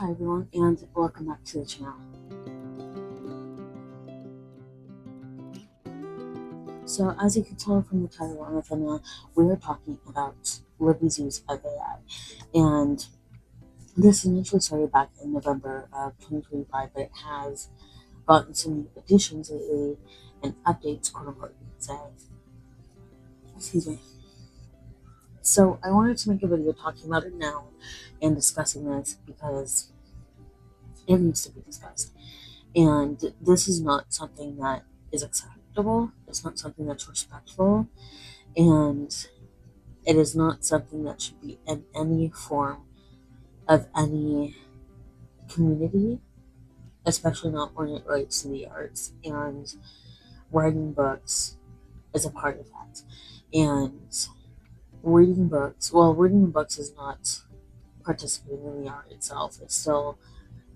Hi everyone, and welcome back to the channel. So as you can tell from the title and the thumbnail, we are talking about Libby's use of AI. And this initially started back in November of 2025, but it has gotten some additions lately and updates, quote unquote, you could say. Excuse me. So I wanted to make a video talking about it now and discussing this because it needs to be discussed. And this is not something that is acceptable. It's not something that's respectful. And it is not something that should be in any form of any community, especially not when it relates to the arts. And writing books is a part of that. And reading books is not participating in the art itself. It's still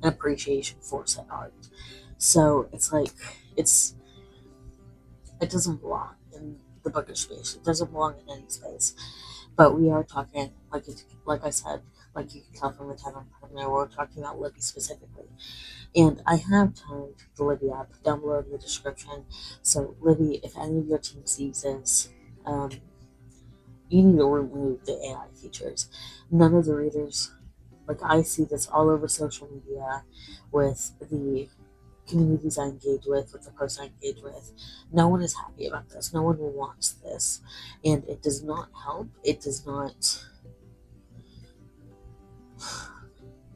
an appreciation for said art. So it's like, it's it doesn't belong in the bookish space. It doesn't belong in any space. But we are talking, like I said, like you can tell from the title and thumbnail, we're talking about Libby specifically. And I have tagged the Libby app down below in the description. So Libby, if any of your team sees this, you need to remove the AI features. None of the readers, like I see this all over social media with the communities I engage with the posts I engage with. No one is happy about this. No one wants this. And it does not help. It does not.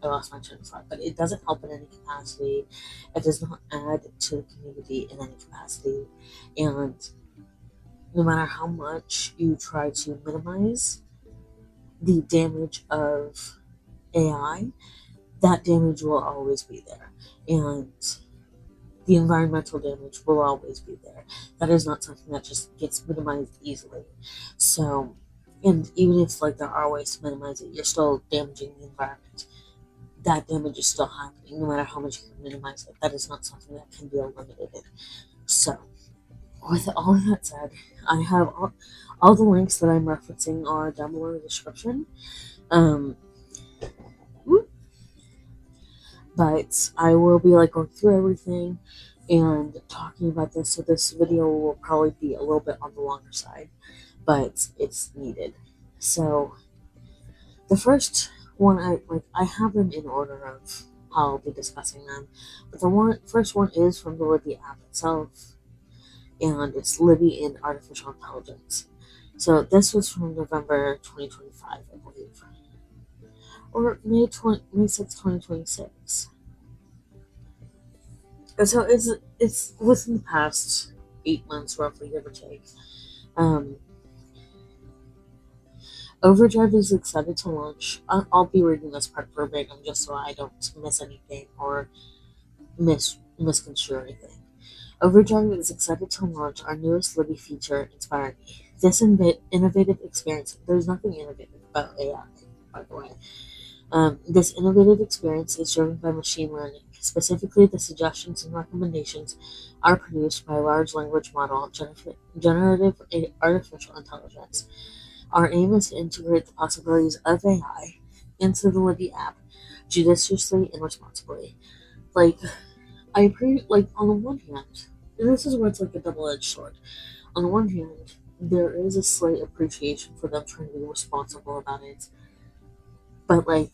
I lost my train of thought, but it doesn't help in any capacity. It does not add to the community in any capacity. And no matter how much you try to minimize the damage of AI, that damage will always be there. And the environmental damage will always be there. That is not something that just gets minimized easily. So, and even if like there are ways to minimize it, you're still damaging the environment. That damage is still happening, no matter how much you can minimize it. That is not something that can be eliminated. So, with all of that said, I have all the links that I'm referencing are down below in the description. Um, but I will be like going through everything and talking about this. So this video will probably be a little bit on the longer side, but it's needed. So the first one I have them in order of how I'll be discussing them. But the first one is from the Libby app itself, and it's Libby in Artificial Intelligence. So this was from November 2025, I believe. Or May 6, 2026. So it's within the past 8 months, roughly, give or take. Um, Overdrive is excited to launch. I'll be reading this part verbatim just so I don't miss anything or misconstrue anything. Overdrive is excited to launch our newest Libby feature, Inspire Me. This innovative experience. There's nothing innovative about AI, by the way. This innovative experience is driven by machine learning. Specifically, the suggestions and recommendations are produced by a large language model, generative artificial intelligence. Our aim is to integrate the possibilities of AI into the Libby app judiciously and responsibly. Like, on the one hand, and this is where it's like a double-edged sword. On the one hand, there is a slight appreciation for them trying to be responsible about it, but like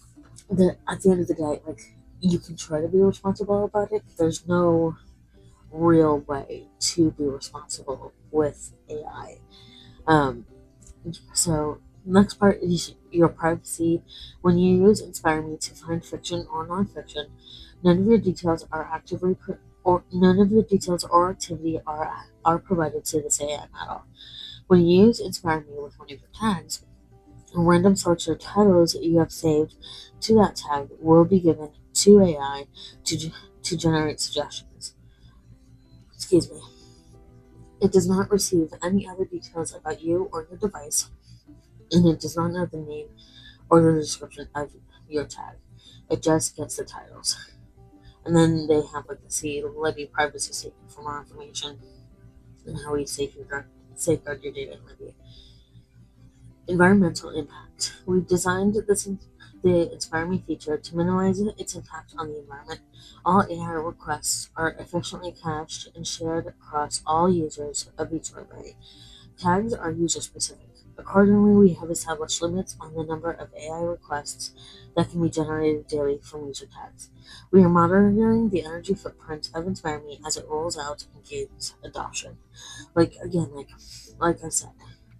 at the end of the day, like you can try to be responsible about it. There's no real way to be responsible with AI. So next part is your privacy. When you use Inspire Me to find fiction or nonfiction, none of your details are actively or none of your details or activity are provided to this AI model. When you use Inspire Me with one of your tags, a random search of titles you have saved to that tag will be given to AI to generate suggestions. Excuse me. It does not receive any other details about you or your device, and it does not know the name or the description of your tag. It just gets the titles. And then they have like the Libby privacy statement for more information and how we safeguard your data in Libby. Environmental impact. We've designed this the Inspire Me feature to minimize its impact on the environment. All AI requests are efficiently cached and shared across all users of each library. Tags are user specific. Accordingly, we have established limits on the number of AI requests that can be generated daily from user tags. We are monitoring the energy footprint of Inspire Me as it rolls out and gains adoption. Like again, like I said,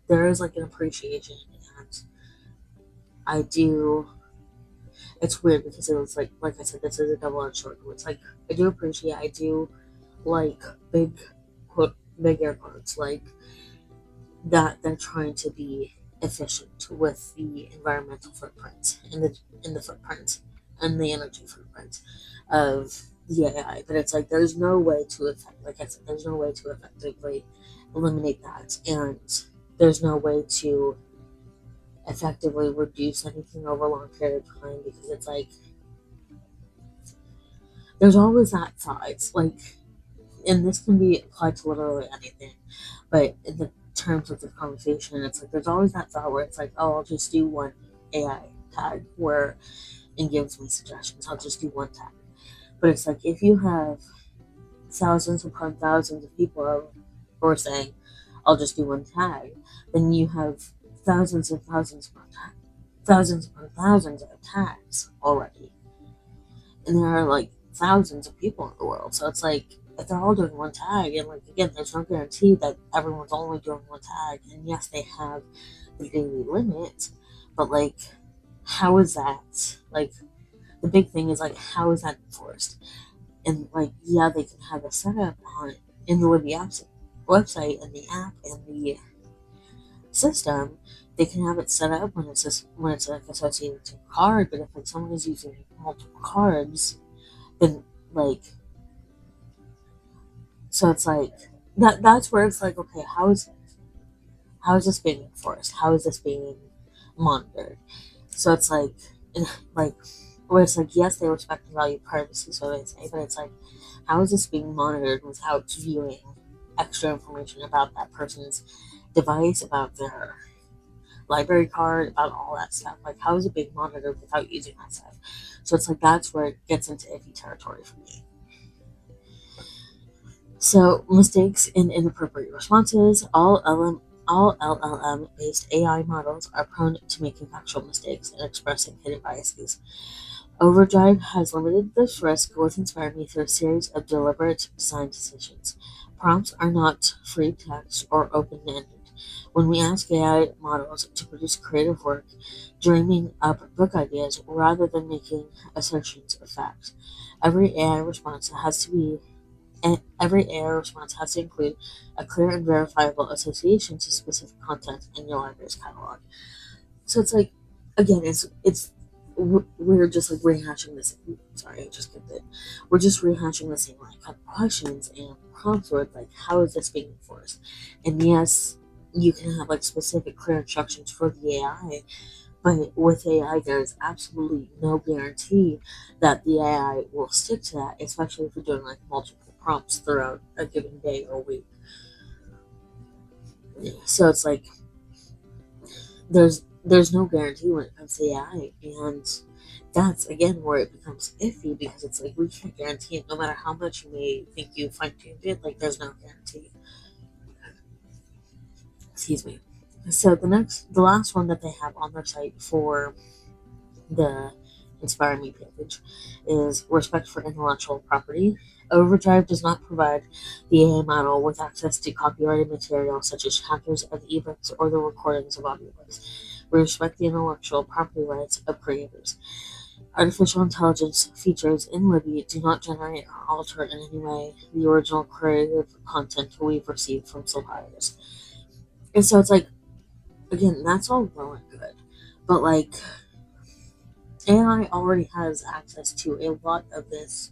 there is like an appreciation, and I do. It's weird because it was like I said, this is a double-edged sword. It's like I do appreciate, I do like big quote, big air quotes, like that they're trying to be efficient with the environmental footprint and the footprint and the energy footprint of the AI. But it's like there's no way to like I said, there's no way to effectively eliminate that, and there's no way to effectively reduce anything over a long period of time because it's like there's always that side. Like, and this can be applied to literally anything, but in the terms of the conversation, it's like there's always that thought where it's like, oh, I'll just do one AI tag where it gives me suggestions. I'll just do one tag. But it's like if you have thousands upon thousands of people who are saying, I'll just do one tag, then you have thousands and thousands upon thousands upon thousands of tags already. And there are like thousands of people in the world. So it's like if they're all doing one tag, and like again, there's no guarantee that everyone's only doing one tag. And yes, they have the daily limit, but like, how is that? Like, the big thing is like, how is that enforced? And like, yeah, they can have a setup on in the Libby apps website and the app and the system. They can have it set up when it's like associated to a card. But if like someone is using multiple cards, then like, so it's like that's where it's like, okay, how is this being enforced? How is this being monitored? So it's like, like, where it's like, yes, they respect and value privacy, so they say, but it's like, how is this being monitored without viewing extra information about that person's device, about their library card, about all that stuff? Like, how is it being monitored without using that stuff? So it's like, that's where it gets into iffy territory for me. So, mistakes and inappropriate responses. All LLM-based AI models are prone to making factual mistakes and expressing hidden biases. Overdrive has limited this risk with Inspire Me through a series of deliberate design decisions. Prompts are not free text or open-ended. When we ask AI models to produce creative work, dreaming up book ideas rather than making assertions of fact, every AI response has to be and every AI response has to include a clear and verifiable association to specific content in your library's catalog. So it's like, again, we're just like rehashing this. Sorry, I just skipped it. We're just rehashing the same like questions and prompts with like, how is this being enforced? And yes, you can have like specific clear instructions for the AI, but with AI, there's absolutely no guarantee that the AI will stick to that, especially if you're doing like multiple prompts throughout a given day or week. So it's like there's no guarantee when it comes to AI, and that's again where it becomes iffy because it's like we can't guarantee it no matter how much you may think you fine tuned it. Like there's no guarantee. Excuse me. So the last one that they have on their site for the Inspire Me page is respect for intellectual property. Overdrive does not provide the AI model with access to copyrighted material such as chapters of ebooks or the recordings of audiobooks. We respect the intellectual property rights of creators. Artificial intelligence features in Libby do not generate or alter in any way the original creative content we've received from suppliers. And so it's like, again, that's all well and good. But like, AI already has access to a lot of this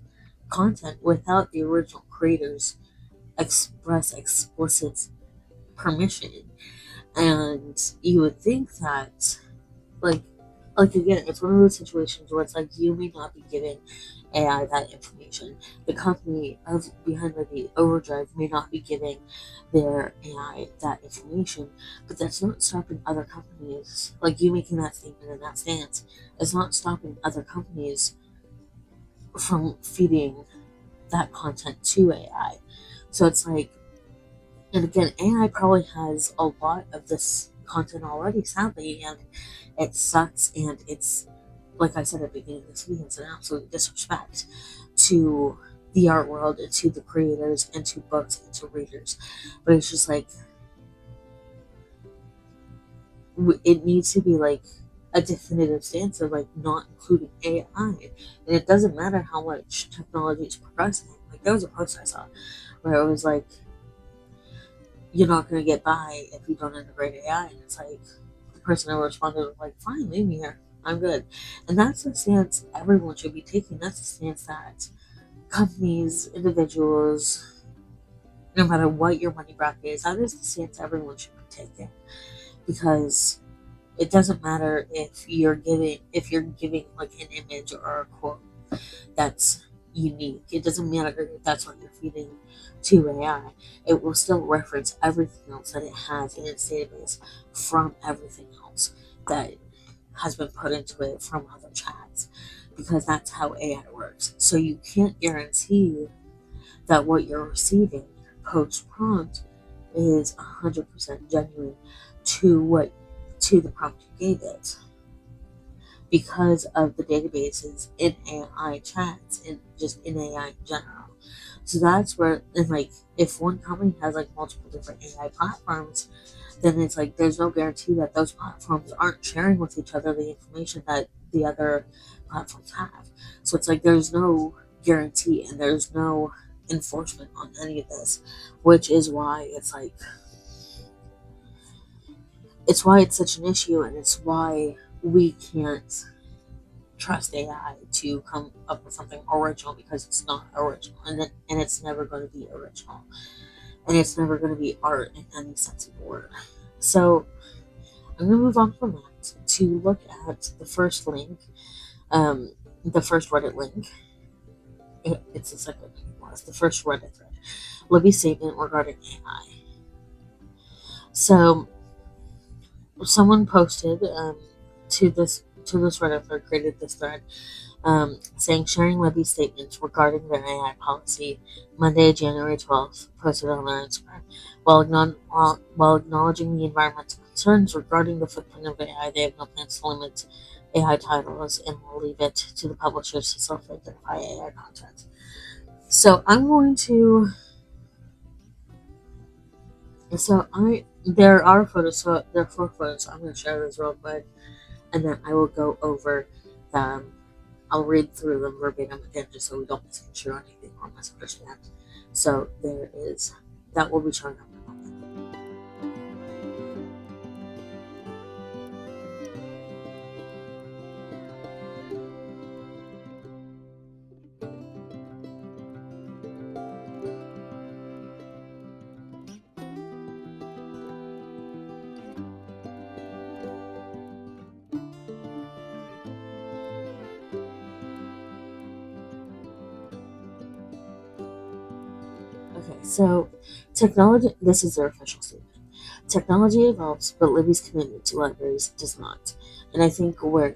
content without the original creators express explicit permission. And you would think that, like, Like, again, it's one of those situations where it's like you may not be giving AI that information. The company of behind the Overdrive may not be giving their AI that information, but that's not stopping other companies. Like, you making that statement and that stance is not stopping other companies from feeding that content to AI. So it's like, and again, AI probably has a lot of this content already, sadly, and it sucks, and it's, like I said at the beginning of this video, it's an absolute disrespect to the art world and to the creators and to books and to readers. But it's just like, it needs to be like a definitive stance of like not including AI. And it doesn't matter how much technology is progressing. Like, there was a post I saw where it was like, you're not going to get by if you don't integrate AI. And it's like, the person who responded was like, fine, leave me here. I'm good. And that's the stance everyone should be taking. That's the stance that companies, individuals, no matter what your money bracket is, that is the stance everyone should be taking. Because it doesn't matter if you're giving like an image or a quote that's unique. It doesn't matter if that's what you're feeding to AI. It will still reference everything else that it has in its database from everything else that has been put into it from other chats, because that's how AI works. So you can't guarantee that what you're receiving post prompt is 100% genuine to the prompt you gave it, because of the databases in AI chats and just in AI in general. So that's where, and like, if one company has like multiple different AI platforms, then it's like there's no guarantee that those platforms aren't sharing with each other the information that the other platforms have. So it's like there's no guarantee and there's no enforcement on any of this, which is why it's why it's such an issue, and it's why we can't trust AI to come up with something original, because it's not original, and it's never going to be original, and it's never going to be art in any sense of the word. So I'm going to move on from that to look at the first link, the first Reddit link. It's the second link. It's the first Reddit thread. Libby's statement regarding AI. So someone posted to this Reddit thread, created this thread, saying sharing Libby's statements regarding their AI policy Monday, January 12th, posted on their Instagram. While acknowledging the environmental concerns regarding the footprint of AI, they have no plans to limit AI titles and will leave it to the publishers to self-identify AI content. So I'm going to. There are photos. So there are 4 photos. I'm going to share those real quick, and then I will go over them. I'll read through them verbatim again, just so we don't misconstrue anything or misunderstand. So there is that will be showing up in a moment. Okay, so technology. This is their official statement. Technology evolves, but Libby's commitment to libraries does not. And I think where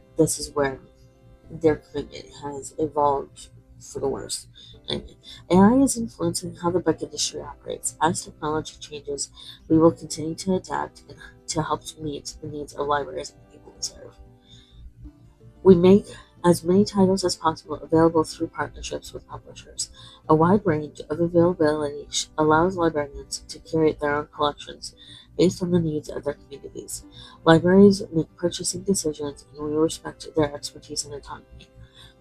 their commitment has evolved for the worse. Anyway, AI is influencing how the book industry operates. As technology changes, we will continue to adapt and to help meet the needs of libraries and people we serve. We make as many titles as possible available through partnerships with publishers. A wide range of availability allows librarians to curate their own collections based on the needs of their communities. Libraries make purchasing decisions, and we respect their expertise and autonomy.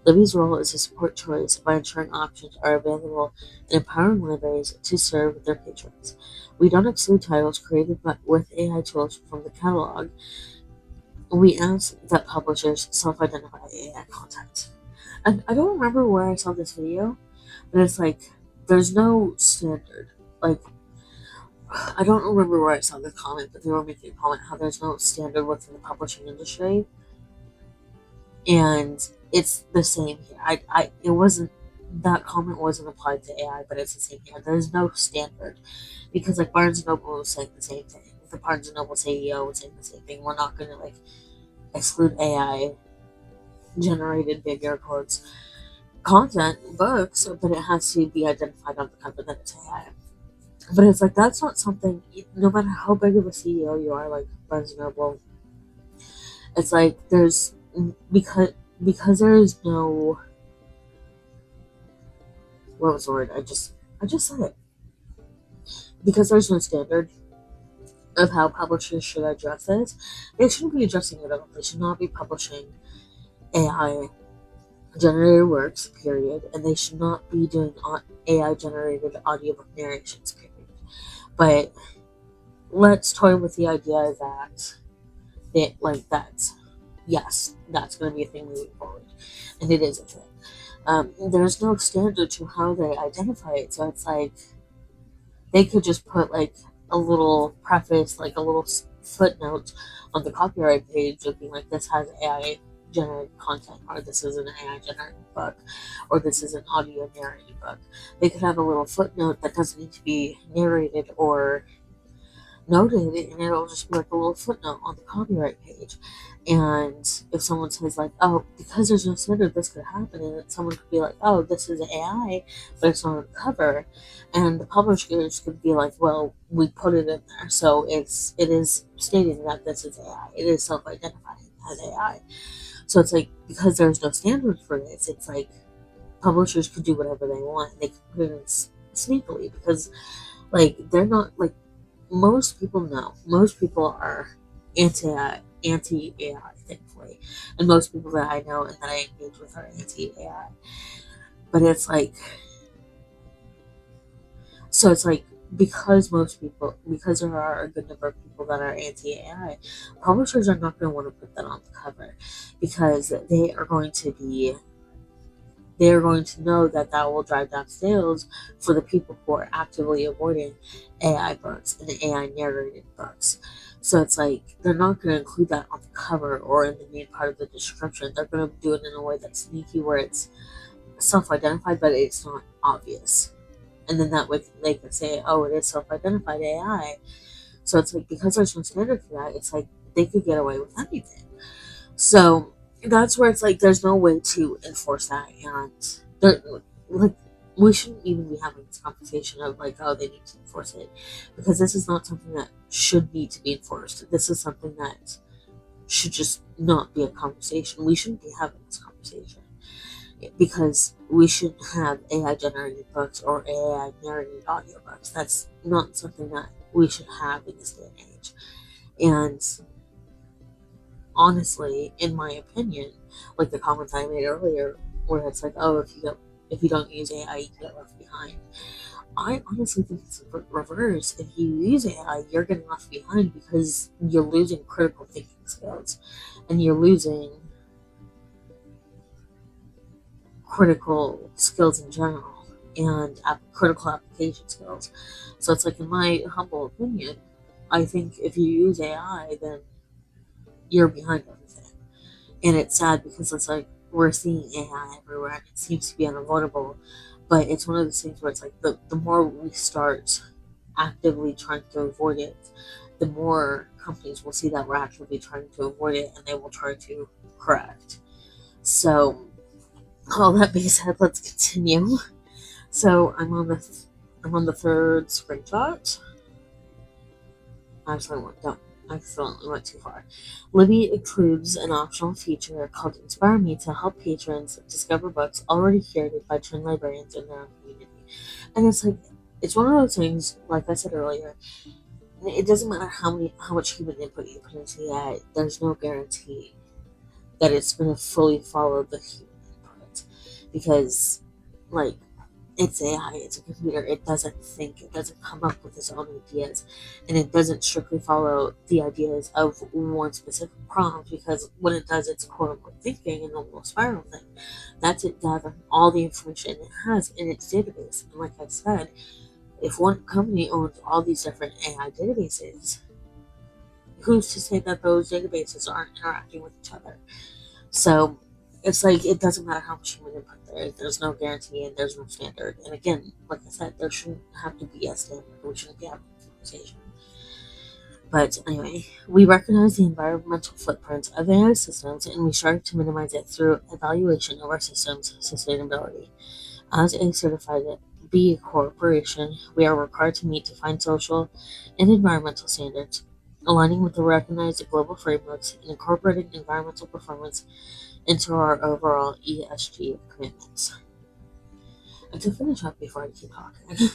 Libby's role is to support choice by ensuring options are available and empowering libraries to serve their patrons. We don't exclude titles created with AI tools from the catalog. We ask that publishers self-identify AI content. And I don't remember where I saw this video, but it's like there's no standard. Like, I don't remember where I saw the comment, but they were making a comment how there's no standard within the publishing industry And it's the same here. It wasn't, that comment wasn't applied to AI, but it's the same here. There's no standard because like Barnes and Noble was saying the same thing. The Barnes and Noble CEO was saying the same thing. We're not going to like exclude AI generated big air quotes content books, but it has to be identified on the cover that it's AI. But it's like that's not something. No matter how big of a CEO you are, like Barnes and Noble, it's like there's because there is no, what was the word? I just said it. Because there's no standard of how publishers should address this, they shouldn't be addressing it at all. They should not be publishing AI generated works, period, and they should not be doing AI generated audiobook narrations, period. But let's toy with the idea that yes, that's going to be a thing moving forward, and it is a thing. There's no standard to how they identify it, so it's like they could just put like a little preface, like a little footnote on the copyright page of being like, this has AI generated content, or this is an AI generated book, or this is an audio narrated book. They could have a little footnote that doesn't need to be narrated or noted, and it'll just be like a little footnote on the copyright page. And if someone says like, oh, because there's no standard, this could happen, and someone could be like, oh, this is AI, but it's not on the cover, and the publishers could be like, well, we put it in there, so it is stating that this is AI. It is self-identifying as AI. So it's like, because there's no standard for this, it's like publishers could do whatever they want, and they could put it in sneakily, because like they're not like, most people know. Most people are anti AI, thankfully, and most people that I know and that I engage with are anti AI. But it's like, so it's like, because there are a good number of people that are anti AI, publishers are not going to want to put that on the cover because they are going to know that that will drive down sales for the people who are actively avoiding AI books and AI narrated books. So it's like they're not going to include that on the cover or in the main part of the description. They're going to do it in a way that's sneaky, where it's self-identified, but it's not obvious. And then that way they can say, "Oh, it is self-identified AI." So it's like, because there's no standard for that, it's like they could get away with anything. So that's where it's like there's no way to enforce that, and there, like, we shouldn't even be having this conversation of like, oh, they need to enforce it, because this is not something that should need to be enforced. This is something that should just not be a conversation. We shouldn't be having this conversation because we shouldn't have AI generated books or AI narrated audiobooks. That's not something that we should have in this day and age. And honestly, in my opinion, like the comments I made earlier, where it's like, oh, if you don't use AI, you get left behind. I honestly think it's the reverse. If you use AI, you're getting left behind because you're losing critical thinking skills, and you're losing critical skills in general, and critical application skills. So it's like, in my humble opinion, I think if you use AI, then you're behind everything. And it's sad because it's like we're seeing AI everywhere and it seems to be unavoidable. But it's one of those things where it's like the more we start actively trying to avoid it, the more companies will see that we're actively trying to avoid it and they will try to correct. So, all that being said, let's continue. So I'm on the third screenshot. Actually, I accidentally went too far. Libby includes an optional feature called Inspire Me to help patrons discover books already curated by trend librarians in their own community. And it's like, it's one of those things, like I said earlier, it doesn't matter how much human input you put into it, there's no guarantee that it's going to fully follow the human input. Because, like, it's AI, it's a computer, it doesn't think, it doesn't come up with its own ideas, and it doesn't strictly follow the ideas of one specific prompt, because when it does its quote unquote thinking in the little spiral thing, that's it gathering all the information it has in its database. And like I said, if one company owns all these different AI databases, who's to say that those databases aren't interacting with each other? So it's like it doesn't matter how much human input there's no guarantee and there's no standard. And again, like I said, there shouldn't have to be a standard. We shouldn't be having a conversation. But anyway, we recognize the environmental footprint of AI systems and we strive to minimize it through evaluation of our system's sustainability. As a certified B corporation, we are required to meet defined social and environmental standards, aligning with the recognized global frameworks and incorporating environmental performance into our overall ESG commitments. And to finish up before I keep talking,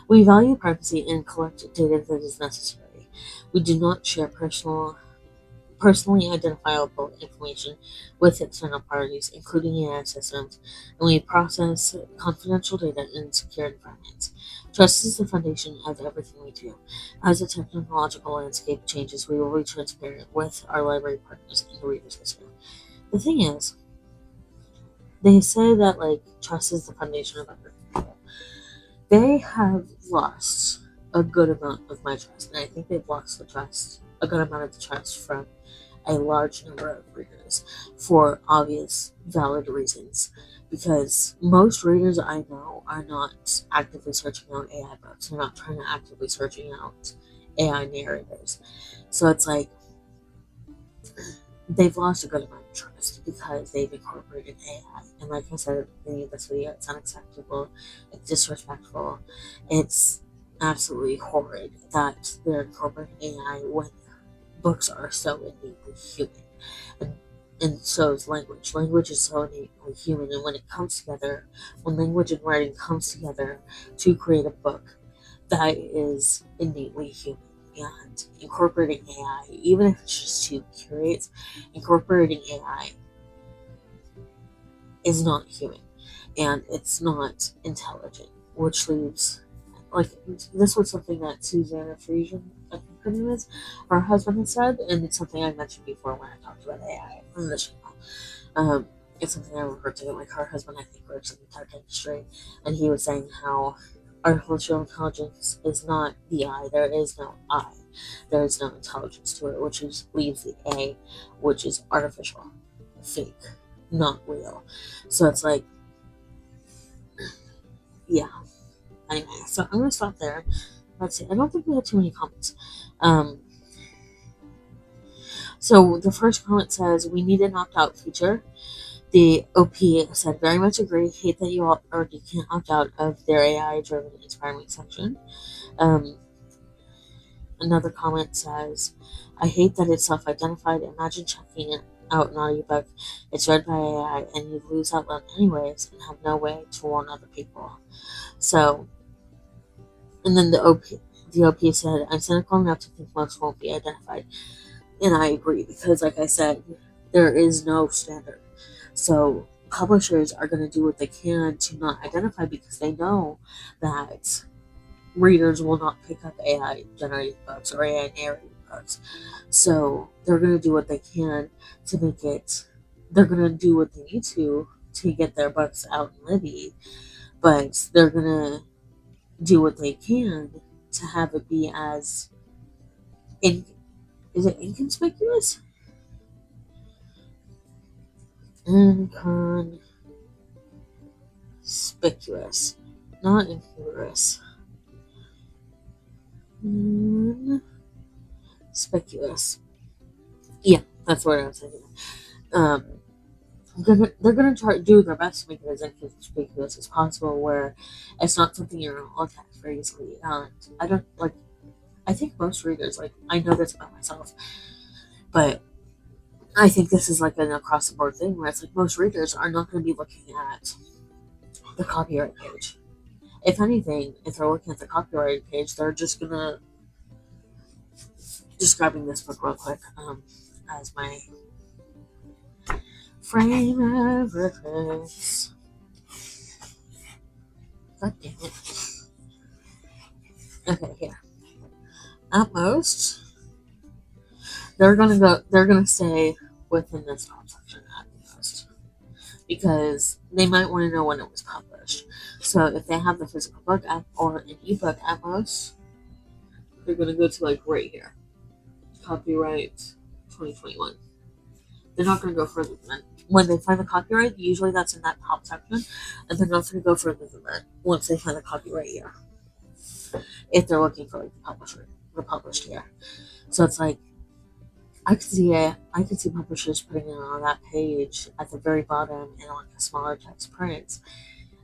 we value privacy and collect data that is necessary. We do not share personally identifiable information with external parties, including AI systems, and we process confidential data in secure environments. Trust is the foundation of everything we do. As the technological landscape changes, we will be transparent with our library partners and the readers as well. The thing is, they say that like trust is the foundation of everything. They have lost a good amount of my trust, and I think they've lost a good amount of the trust from a large number of readers for obvious, valid reasons. Because most readers I know are not actively searching out AI books. They're not trying to actively searching out AI narrators. So it's like they've lost a good amount of trust because they've incorporated AI. And like I said at the beginning of this video, it's unacceptable, it's disrespectful, it's absolutely horrid that they're incorporating AI when books are so innately human. And, and so is language. Language is so innately human, and when it comes together, when language and writing comes together to create a book, that is innately human. And incorporating AI, even if it's just to curate, incorporating AI is not human and it's not intelligent, which leaves like this was something that Susanna Friesen, I think her name is, her husband has said, and it's something I mentioned before when I talked about AI on the channel. It's something I referred to. Like her husband, I think, works in the tech industry, and he was saying how artificial intelligence is not the I. There is no I. There is no intelligence to it, which leaves the A, which is artificial, fake, not real. So it's like, yeah. Anyway, so I'm gonna stop there. Let's see. I don't think we have too many comments. So the first comment says we need an opt-out feature. The OP said very much agree. Hate that you already can't opt out of their AI-driven inspiring section. Another comment says, I hate that it's self-identified. Imagine checking it out an audiobook. It's read by AI, and you lose out loud anyways, and have no way to warn other people. So, and then the OP said, I'm cynical enough to think most won't be identified. And I agree, because like I said, there is no standard. So publishers are going to do what they can to not identify because they know that readers will not pick up AI generated books or AI narrated books. So they're going to do what they can to make it, they're going to do what they need to get their books out in Libby, but they're going to do what they can to have it be as, is it inconspicuous? Inconspicuous. Not incongruous. Conspicuous. Yeah, that's what I was thinking. They're gonna try to do their best to make it as inconspicuous as possible, where it's not something you're gonna look at very easily. And I don't like. I think most readers, like, I know this about myself, but I think this is like an across the board thing where it's like most readers are not going to be looking at the copyright page. If anything, if they're looking at the copyright page, they're just gonna just grabbing this book real quick as my frame of reference. God damn it. Okay, here. At most, they're gonna stay within this top section at most, because they might want to know when it was published. So if they have the physical book app or an ebook at most, they're gonna go to like right here, copyright 2021. They're not gonna go further than that. when they find the copyright, usually that's in that top section, and they're not going to go further than that once they find the copyright year. If they're looking for like the published year. So it's like I could see it. I could see publishers putting it on that page at the very bottom in like a smaller text print,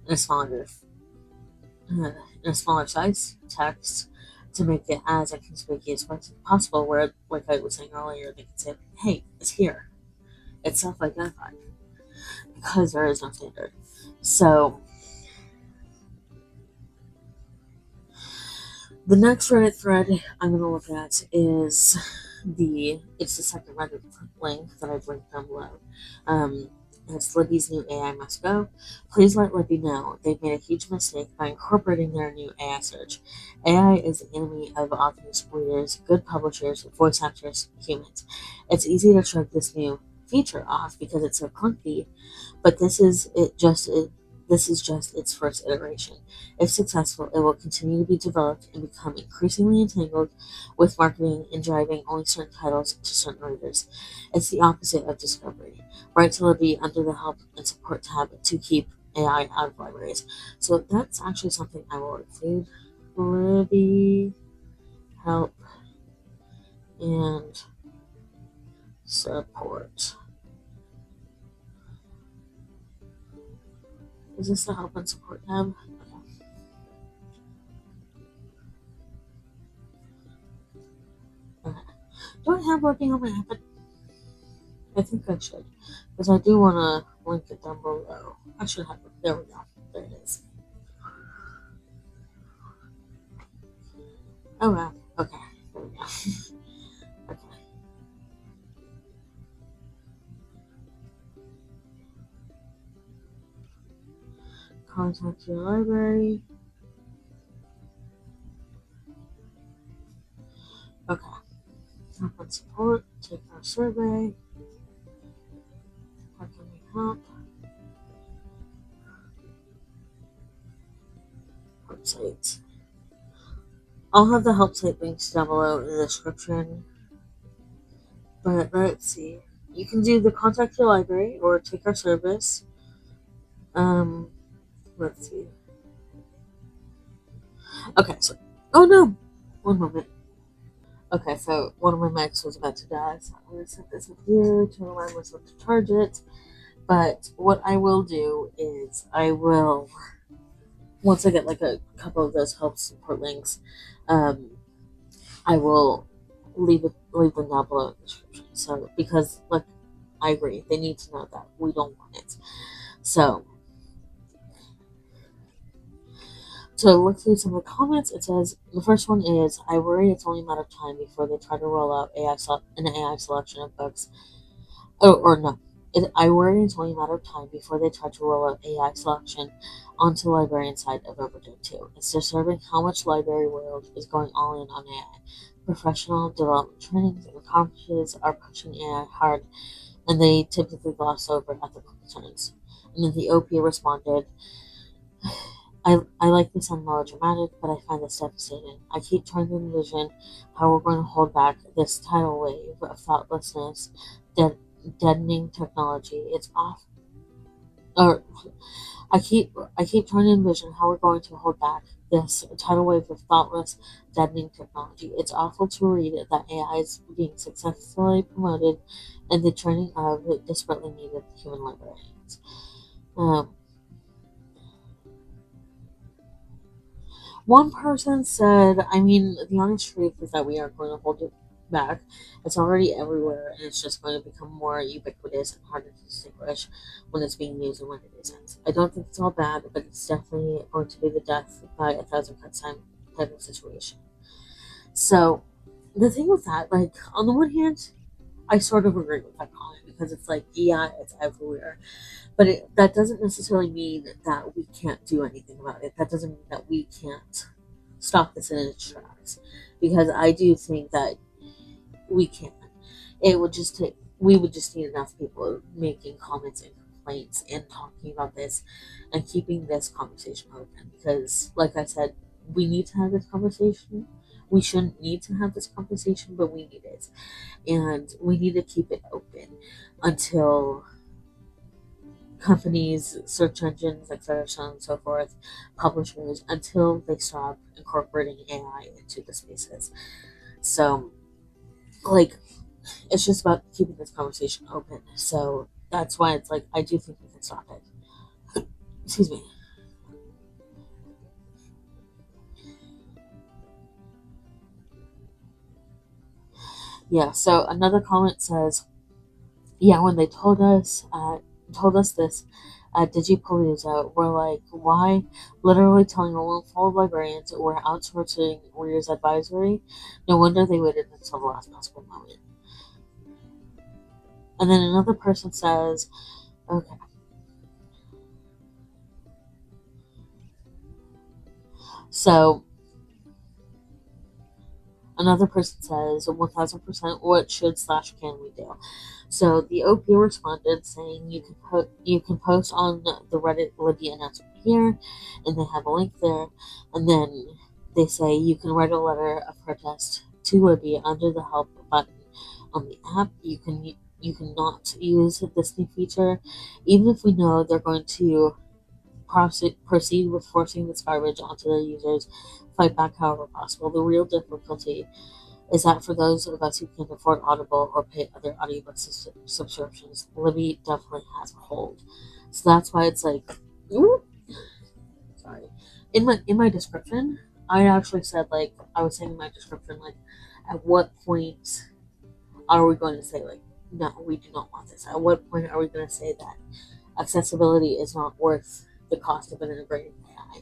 and a smaller size text to make it as inconspicuous as possible. Where, like I was saying earlier, they could say, "Hey, it's here. It's self-identified," because there is no standard. So the next Reddit thread I'm going to look at is it's the second Reddit link that I've linked down below. It's Libby's new AI must go. Please let Libby know they've made a huge mistake by incorporating their new AI search. AI is the enemy of authors, readers, good publishers, voice actors, humans. It's easy to shrug this new feature off because it's so clunky, but this is just its first iteration. If successful, it will continue to be developed and become increasingly entangled with marketing and driving only certain titles to certain readers. It's the opposite of discovery. Write to Libby under the help and support tab to keep AI out of libraries. So that's actually something I will include. Libby, help, and support. Is this the help and support tab? Okay. Do I have Libby on my app? I think I should, because I do want to link it down below. I should have it. There we go. There it is. Oh wow. Okay. There we go. Okay. Contact your library. Okay. Help and support. Take our survey. How can we help? Help sites. I'll have the help site links down below in the description. But let's see. You can do the contact your library or take our service. Let's see. Okay, so oh no! One moment. Okay, so one of my mics was about to die, so I'm gonna set this up here to remind myself to charge it. But what I will do is once I get like a couple of those help support links, um, I will leave them down below in the description. So because like I agree, they need to know that we don't want it. So to look through some of the comments, it says the first one is I worry it's only a matter of time before they try to roll out an AI selection of books. Oh, or no. I worry it's only a matter of time before they try to roll out AI selection onto the librarian side of Overdrive 2. It's disturbing how much library world is going all in on AI. Professional development trainings and conferences are pushing AI hard, and they typically gloss over ethical concerns. And then the OP responded, I like this sound melodramatic, but I find this devastating. I keep trying to envision how we're going to hold back this tidal wave of thoughtlessness, deadening technology. It's off. Or I keep trying to envision how we're going to hold back this tidal wave of thoughtless, deadening technology. It's awful to read that AI is being successfully promoted and the training of desperately needed human librarians. Um, One person said, I mean, the honest truth is that we are going to hold it back. It's already everywhere, and it's just going to become more ubiquitous and harder to distinguish when it's being used and when it isn't. I don't think it's all bad, but it's definitely going to be the death by a thousand cuts time type of situation. So, the thing with that, like, on the one hand, I sort of agree with that comment because it's like, yeah, it's everywhere. But that doesn't necessarily mean that we can't do anything about it. That doesn't mean that we can't stop this in its tracks. Because I do think that we can. We would just need enough people making comments and complaints and talking about this and keeping this conversation open. Because, like I said, we need to have this conversation. We shouldn't need to have this conversation, but we need it. And we need to keep it open until companies, search engines, etc., so on and so forth, publishers, until they stop incorporating AI into the spaces. So, like, it's just about keeping this conversation open. So that's why it's like I do think we can stop it. Excuse me. Yeah. So another comment says, yeah, when they told us this at Digipalooza, we're like, why? Literally telling a room full of librarians we're outsourcing readers advisory. No wonder they waited until the last possible moment. And then another person says, okay, so another person says, 1000%, what should slash can we do? So the OP responded saying you can post on the Reddit Libby announcement here, and they have a link there, and then they say you can write a letter of protest to Libby under the help button on the app. You cannot use this new feature, even if we know they're going to proceed with forcing this garbage onto their users. Fight back however possible. The real difficulty is that for those of us who can afford Audible or pay other audiobook subscriptions, Libby definitely has a hold. So that's why it's like, ooh, sorry. In my description, I actually said like I was saying in my description like, at what point are we going to say like, no, we do not want this? At what point are we going to say that accessibility is not worth the cost of an integrated AI?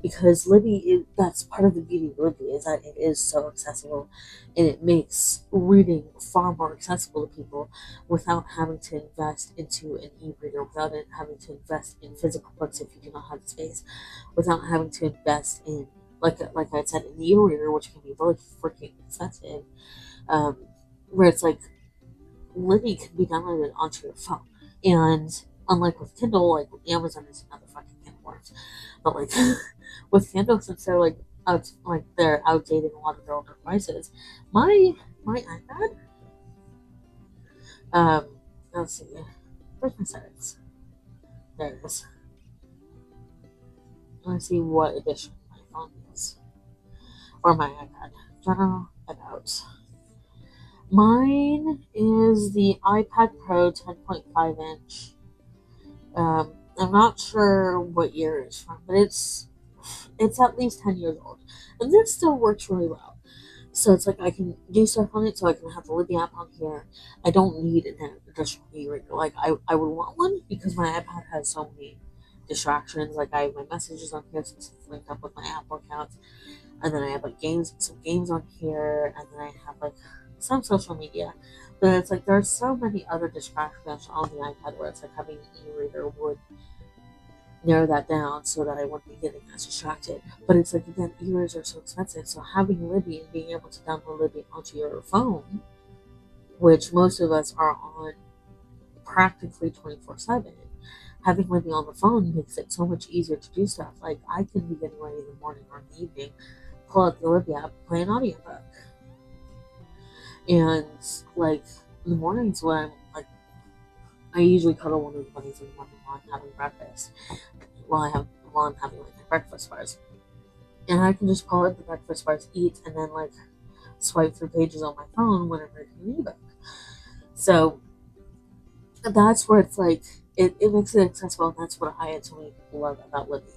Because Libby is, that's part of the beauty of Libby, is that it is so accessible, and it makes reading far more accessible to people without having to invest into an e-reader, without having to invest in physical books if you do not have the space, without having to invest in like I said, an e-reader, which can be really freaking expensive. Um, where it's like Libby can be downloaded onto your phone. And unlike with Kindle, like Amazon is another fucking can of worms. But like with Kindle, since they're they're outdated in a lot of their older devices, my iPad, um, let's see, where's my settings? There it is. Let's see what edition my phone is, or my iPad. General about. Mine is the iPad Pro 10.5 inch. I'm not sure what year it's from, but it's at least 10 years old, and this still works really well. So it's like I can do stuff on it, so I can have the Libby app on here. I don't need an additional e-reader. Like I would want one because my iPad has so many distractions. Like I have my messages on here since it's linked up with my Apple account, and then I have like some games on here, and then I have like some social media. But it's like there's so many other distractions on the iPad where it's like having an e-reader would narrow that down so that I wouldn't be getting as distracted. But it's like again, e-readers are so expensive, so having Libby and being able to download Libby onto your phone, which most of us are on practically 24/7. Having Libby on the phone makes it so much easier to do stuff. Like I can be getting ready in the morning or in the evening, pull out the Libby app, play an audiobook. And like in the mornings when I'm like I usually cuddle one of the bunnies in the morning while I'm having breakfast. While I'm having like my breakfast bars. And I can just pull out the breakfast bars, eat, and then like swipe through pages on my phone whenever I can read a book. So that's where it's like it makes it accessible, and that's what I actually love about Libby.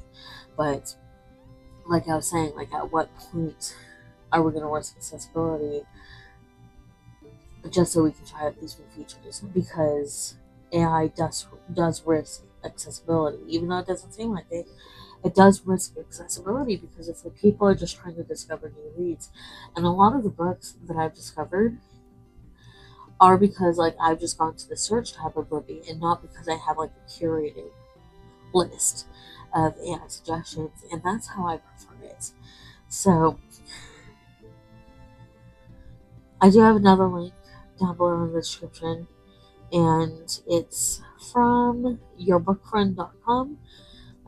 But like I was saying, like at what point are we gonna risk accessibility just so we can try out these new features? Because AI does risk accessibility, even though it doesn't seem like it. It does risk accessibility because it's like people are just trying to discover new reads, and a lot of the books that I've discovered are because like I've just gone to the search tab of Libby, and not because I have like a curated list of AI suggestions, and that's how I prefer it. So I do have another link down below in the description, and it's from yourbookfriend.com.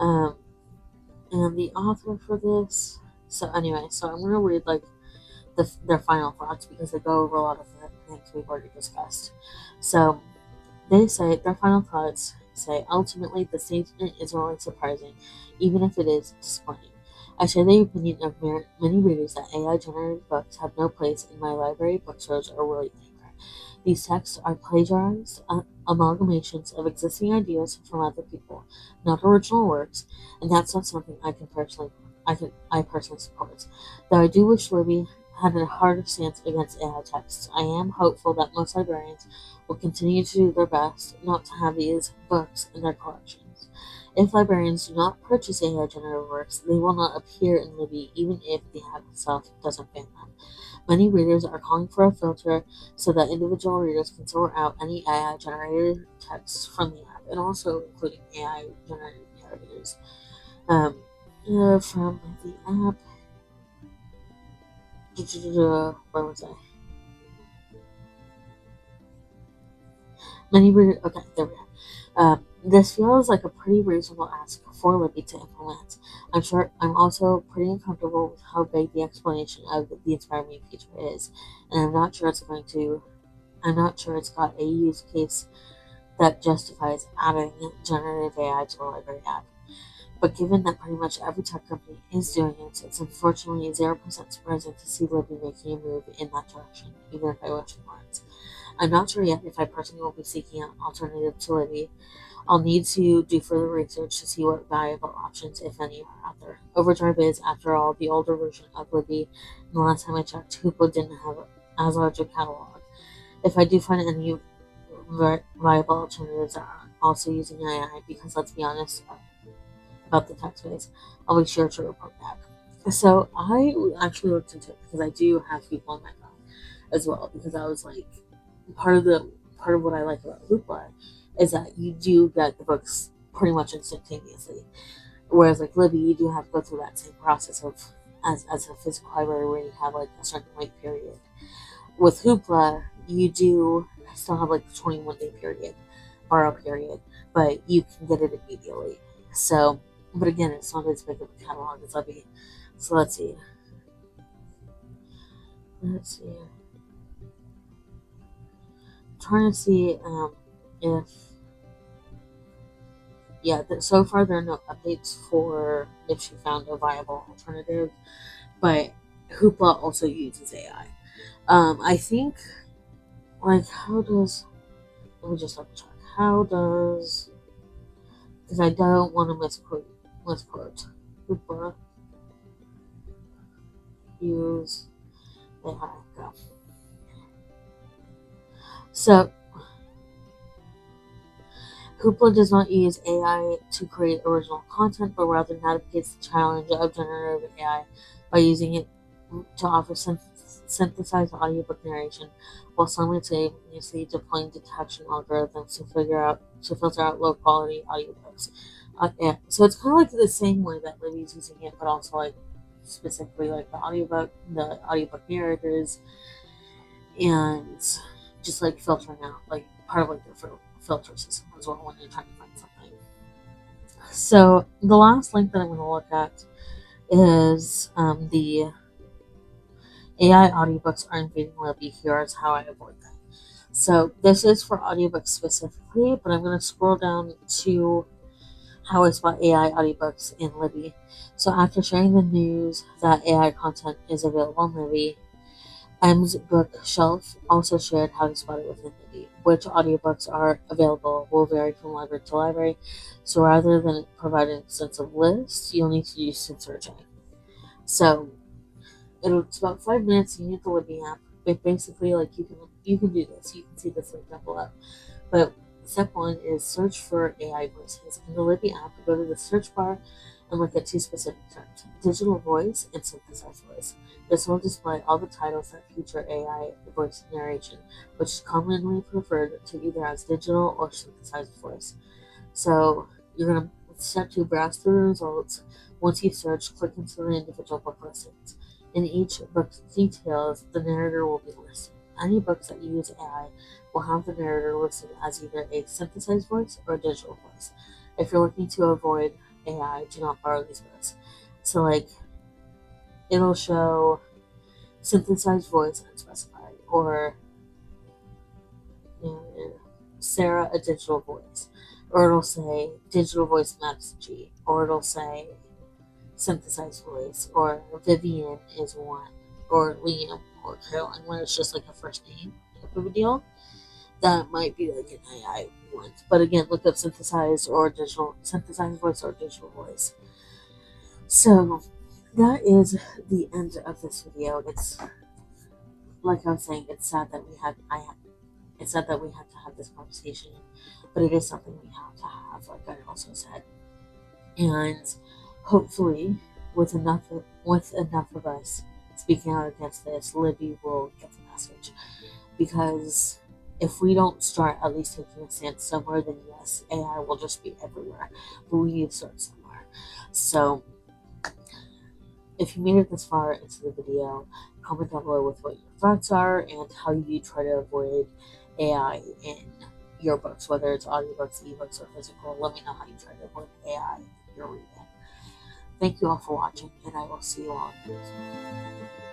Um, and the author for this. So anyway, so I'm gonna read like their final thoughts because they go over a lot of the things we've already discussed. So they say their final thoughts say. Ultimately, the statement is really surprising, even if it is disappointing. I share the opinion of many readers that AI-generated books have no place in my library, bookstores, or world anywhere. These texts are plagiarized amalgamations of existing ideas from other people, not original works, and that's not something I personally support. Though I do wish Libby had a harder stance against AI texts, I am hopeful that most librarians will continue to do their best not to have these books in their collections. If librarians do not purchase AI-generated works, they will not appear in Libby even if the app itself doesn't ban them. Many readers are calling for a filter so that individual readers can sort out any AI-generated texts from the app, and also including AI-generated narrators um, from the app. Where was I? Many readers. Okay, there we go. This feels like a pretty reasonable ask for Libby to implement. I'm also pretty uncomfortable with how vague the explanation of the Inspire Me feature is, and I'm not sure it's got a use case that justifies adding generative AI to the library app. But given that pretty much every tech company is doing it, it's unfortunately 0% surprising to see Libby making a move in that direction, even if I wish it weren't. I'm not sure yet if I personally will be seeking an alternative to Libby. I'll need to do further research to see what valuable options, if any, are out there. Overdrive is, after all, the older version of Libby, and the last time I checked, Hoopla didn't have as large a catalog. If I do find any viable alternatives that are also using AI, because let's be honest about the tech space, I'll be sure to report back. So I actually looked into it because I do have people on my phone as well, because I was like, part of what I like about Hoopla is that you do get the books pretty much instantaneously. Whereas like Libby, you do have to go through that same process of as a physical library where you have like a certain wait period. With Hoopla, you do still have like the 21-day period, borrow period, but you can get it immediately. So, but again, it's not as big of a catalog as Libby. So let's see. Let's see. I'm trying to see if so far there are no updates for if she found a viable alternative, but Hoopla also uses AI. I think like how does let me just double check. How does because I don't want to misquote. Hoopla use AI. Go. So Hoopla does not use AI to create original content, but rather navigates the challenge of generative AI by using it to offer synthesized audiobook narration while simultaneously deploying detection algorithms to filter out low quality audiobooks. Yeah. So it's kind of like the same way that Libby's using it, but also like specifically like the audiobook narrators, and just like filtering out like part of like the filter system as well when you're trying to find something. So the last link that I'm going to look at is the AI audiobooks are invading Libby. Here's how I avoid them. So this is for audiobooks specifically, but I'm going to scroll down to how I spot AI audiobooks in Libby. So after sharing the news that AI content is available in Libby, M's Bookshelf also shared how to spot it within Libby. Which audiobooks are available will vary from library to library, so rather than provide an extensive list, you'll need to use some searching. So it's about 5 minutes. You need the Libby app, but basically, like you can do this. You can see this link down below. But step one is search for AI voices. In the Libby app, go to the search bar and look at two specific terms: digital voice and synthesized voice. This will display all the titles that feature AI voice narration, which is commonly referred to either as digital or synthesized voice. So you're going to step two, browse through the results. Once you search, click into the individual book listings. In each book's details, the narrator will be listed. Any books that use AI will have the narrator listed as either a synthesized voice or a digital voice. If you're looking to avoid AI, do not borrow these books. So like it'll show synthesized voice unspecified, or Sarah a digital voice. or it'll say digital voice maps G, or it'll say synthesized voice, or Vivian is one, or Liam, or Caroline, where it's just like a first name type of a deal. That might be like an AI one. But again, look up synthesized voice or digital voice. So that is the end of this video. It's like I was saying, it's sad that we had to have this conversation, but it is something we have to have, like I also said. And hopefully, with enough of us speaking out against this, Libby will get the message. Because if we don't start at least taking a stance somewhere, then yes, AI will just be everywhere. But we need to start somewhere. So if you made it this far into the video, comment down below with what your thoughts are and how you try to avoid AI in your books, whether it's audiobooks, ebooks, or physical. Let me know how you try to avoid AI in your reading. Thank you all for watching, and I will see you all next time.